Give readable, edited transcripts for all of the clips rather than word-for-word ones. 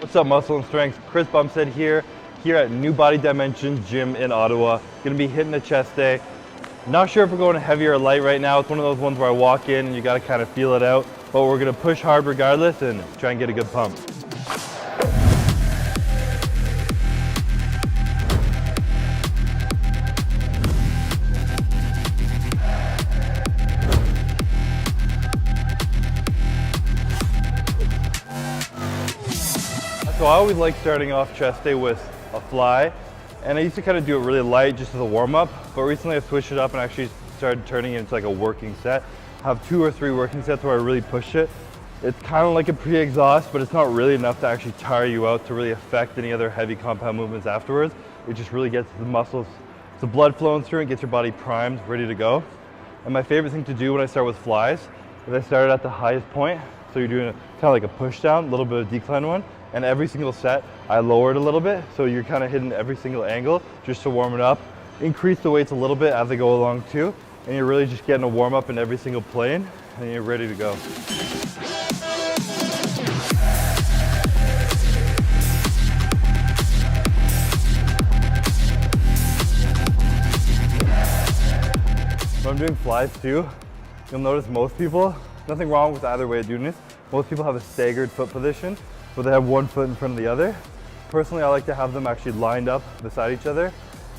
What's up, Muscle and Strength? Cbum said here at New Body Dimensions Gym in Ottawa. Gonna be hitting a chest day. Not sure if we're going heavy or light right now. It's one of those ones where I walk in and you gotta kind of feel it out, but we're gonna push hard regardless and try and get a good pump. So I always like starting off chest day with a fly, and I used to kind of do it really light just as a warm-up, but recently I've switched it up and actually started turning it into like a working set. I have 2 or 3 working sets where I really push it. It's kind of like a pre-exhaust, but it's not really enough to actually tire you out to really affect any other heavy compound movements afterwards. It just really gets the muscles, the blood flowing through and gets your body primed, ready to go. And my favorite thing to do when I start with flies is I start at the highest point. So you're doing kind of like a push down, a little bit of decline one. And every single set, I lower it a little bit. So you're kind of hitting every single angle just to warm it up. Increase the weights a little bit as they go along too. And you're really just getting a warm up in every single plane and you're ready to go. When I'm doing flies too, you'll notice most people, nothing wrong with either way of doing this, most people have a staggered foot position, where they have one foot in front of the other. Personally, I like to have them actually lined up beside each other.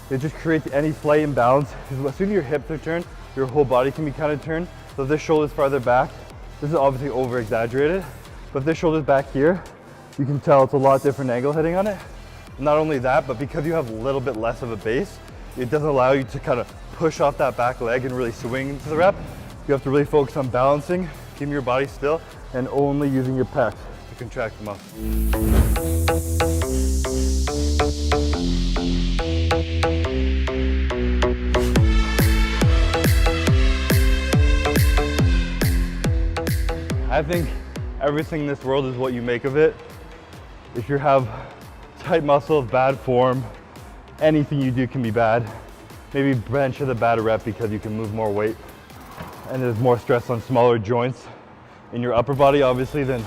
It just creates any slight imbalance, because as soon as your hips are turned, your whole body can be kind of turned. So if this shoulder's farther back, this is obviously over exaggerated, but if this shoulder's back here, you can tell it's a lot different angle hitting on it. Not only that, but because you have a little bit less of a base, it doesn't allow you to kind of push off that back leg and really swing into the rep. You have to really focus on balancing, keeping your body still, and only using your pecs to contract the muscle. I think everything in this world is what you make of it. If you have tight muscles, bad form, anything you do can be bad. Maybe bench is a bad rep because you can move more weight and there's more stress on smaller joints in your upper body, obviously, than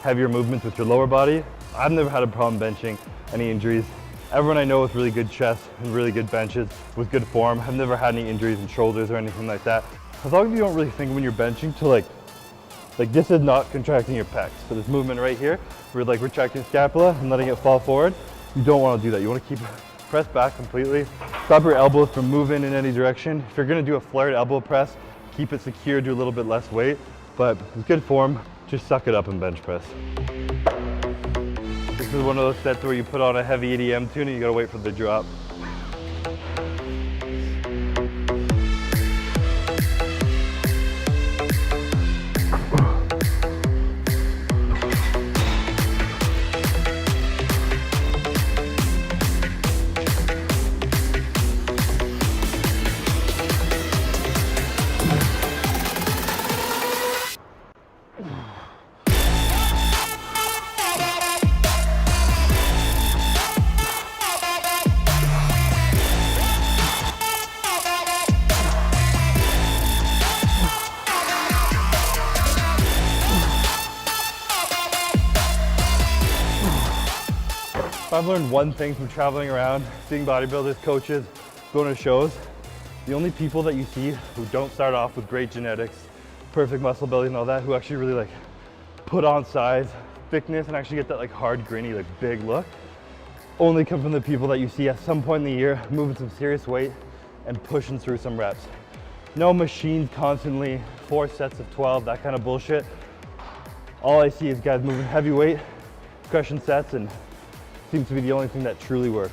heavier movements with your lower body. I've never had a problem benching any injuries. Everyone I know with really good chests and really good benches with good form, I've never had any injuries in shoulders or anything like that. As long as you don't really think when you're benching to like this is not contracting your pecs. So this movement right here, we're like retracting scapula and letting it fall forward. You don't want to do that. You want to keep press back completely. Stop your elbows from moving in any direction. If you're going to do a flared elbow press, keep it secure, do a little bit less weight, but with good form, just suck it up and bench press. This is one of those sets where you put on a heavy EDM tune and you gotta wait for the drop. I've learned one thing from traveling around, seeing bodybuilders, coaches, going to shows. The only people that you see who don't start off with great genetics, perfect muscle building and all that, who actually really like put on size, thickness, and actually get that like hard, grainy, like big look, only come from the people that you see at some point in the year moving some serious weight and pushing through some reps. No machines constantly, 4 sets of 12, that kind of bullshit. All I see is guys moving heavy weight, crushing sets, and seems to be the only thing that truly works.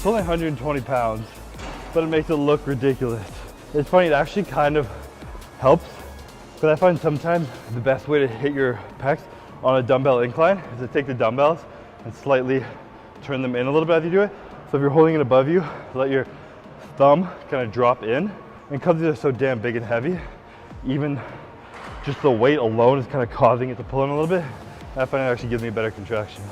It's only 120 pounds, but it makes it look ridiculous. It's funny, it actually kind of helps, because I find sometimes the best way to hit your pecs on a dumbbell incline is to take the dumbbells and slightly turn them in a little bit as you do it. So if you're holding it above you, let your thumb kind of drop in. And because these are so damn big and heavy, even just the weight alone is kind of causing it to pull in a little bit. I find it actually gives me a better contraction.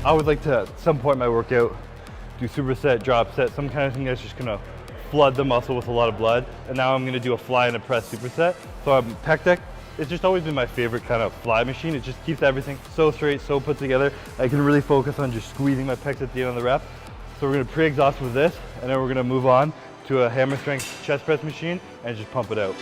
I would like to, at some point in my workout, do superset, drop set, some kind of thing that's just gonna flood the muscle with a lot of blood. And now I'm gonna do a fly and a press superset. So pec deck, it's just always been my favorite kind of fly machine. It just keeps everything so straight, so put together. I can really focus on just squeezing my pecs at the end of the rep. So we're gonna pre-exhaust with this, and then we're gonna move on to a hammer strength chest press machine and just pump it out.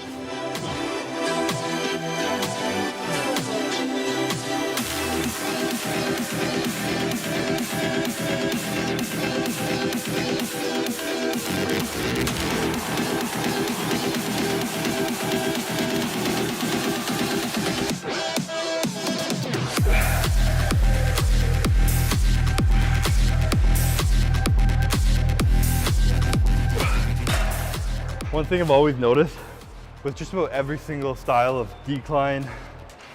One thing I've always noticed with just about every single style of decline,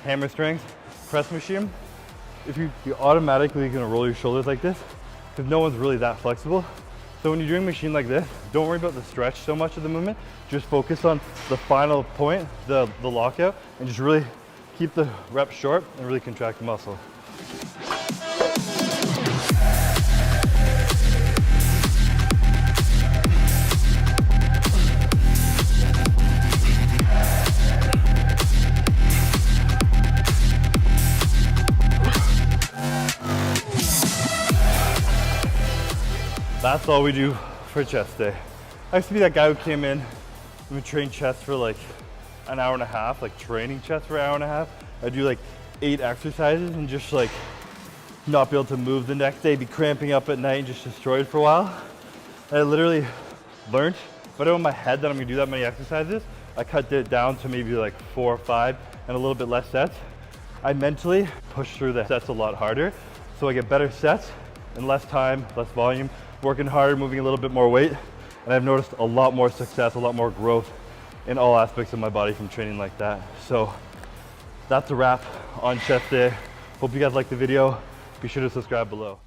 hammer strength, press machine, if you're automatically gonna roll your shoulders like this, because no one's really that flexible. So when you're doing a machine like this, don't worry about the stretch so much of the movement, just focus on the final point, the lockout, and just really keep the rep short and really contract the muscle. That's all we do for chest day. I used to be that guy who came in and would train chest for like an hour and a half, like training chest for an hour and a half. I'd do like 8 exercises and just like not be able to move the next day, be cramping up at night and just destroyed for a while. And I literally learned, but in my head that I'm gonna do that many exercises, I cut it down to maybe like 4 or 5 and a little bit less sets. I mentally push through the sets a lot harder, so I get better sets in less time, less volume, working harder, moving a little bit more weight. And I've noticed a lot more success, a lot more growth in all aspects of my body from training like that. So that's a wrap on chest day. Hope you guys liked the video. Be sure to subscribe below.